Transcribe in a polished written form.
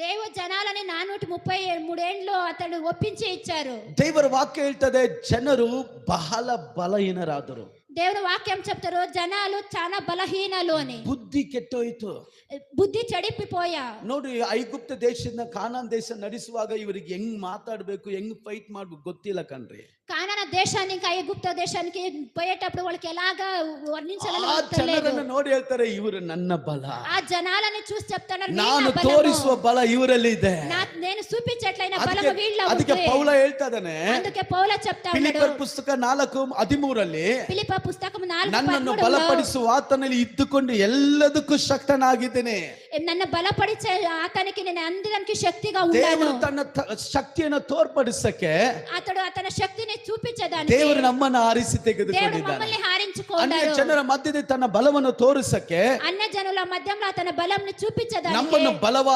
దేవు జనాలని 433 ఏండ్లు అతడు ఒప్పించి ఇచ్చారు. ದೇವರ ವಾಕ್ಯ ಹೇಳ್ತದೆ ಜನರು ಬಹಳ ಬಲಹೀನರಾದರು. దేవుని వాక్యం చెప్తారు జనాలు చాలా బలహీనలు అని. ಬುದ್ಧಿ ಕೆಟ್ಟೋಯ್ತು. బుద్ధి చెడిపిపోయా. ನೋಡಿ, ಐಗುಪ್ತ ದೇಶದಿಂದ ಕಾನಾನ್ ದೇಶ ನಡೆಸುವಾಗ ಇವರಿಗೆ ಹೆಂಗ್ ಮಾತಾಡ್ಬೇಕು, ಹೆಂಗ್ ಫೈಟ್ ಮಾಡ್ಬೇಕು ಗೊತ್ತಿಲ್ಲ ಕಣ್ರಿ. కానాన దేశానికి ఐగుప్త దేశానికి పోయేటప్పుడు వాళ్ళకి ఎలాగా వర్ణించాలని ಆ తెలియదు. ಜನರನ್ನ ನೋಡಿ ಹೇಳ್ತಾರೆ, ಇವರು ನನ್ನ ಬಲ, ఆ జనాలని చూసి చెప్తున్నారు ನಾನು ತೋರಿಸುವ ಬಲ ಇವರಲ್ಲಿ ಇದೆ. నేను చూపించట్లైన బలము వీళ్ళలో ఉంది. ಅದಕ್ಕೆ ಪೌಲ ಹೇಳ್ತಾ ಇದ್ದಾನೆ, అందుకే పౌల చెప్తా ఉన్నాడు ಫಿಲಿಪ್ಪರ್ ಪುಸ್ತಕ 4:13 ಫಿಲಿಪ್ಪ ಪುಸ್ತಕం 4:13 ನನ್ನನ್ನು ಬಲಪಡಿಸುವ ಆತನಲ್ಲಿ ಇದ್ದುಕೊಂಡು ಎಲ್ಲದಕ್ಕೂ ಶಕ್ತನಾಗಿದ್ದೇನೆ. నన్ను బలపడిచే అతనికి నేను అందడానికి శక్తిగా ದೇವರು ఉన్నాను. ತನ್ನ ಶಕ್ತಿಯನ್ನು ತೋರ್ಪಡಿಸಕ್ಕೆ అతడు అతని శక్తిని చూపించడానికి ದೇವರು ನಮ್ಮನ್ನು ಆರಿಸಿ దేవుడు ತೆಗೆದುಕೊಂಡಿದ್ದಾನೆ. మమ్మల్ని ಅನ್ಯ హారించుకున్నాడు. ಜನರ ಮಧ್ಯದಲ್ಲಿ ತನ್ನ ಬಲವನ್ನು ತೋರಿಸಕ್ಕೆ అన్య జనుల మధ్యంలో అతని బలంని చూపించడానికి ನಮ್ಮನ್ನು ಬಲವಾಗಿ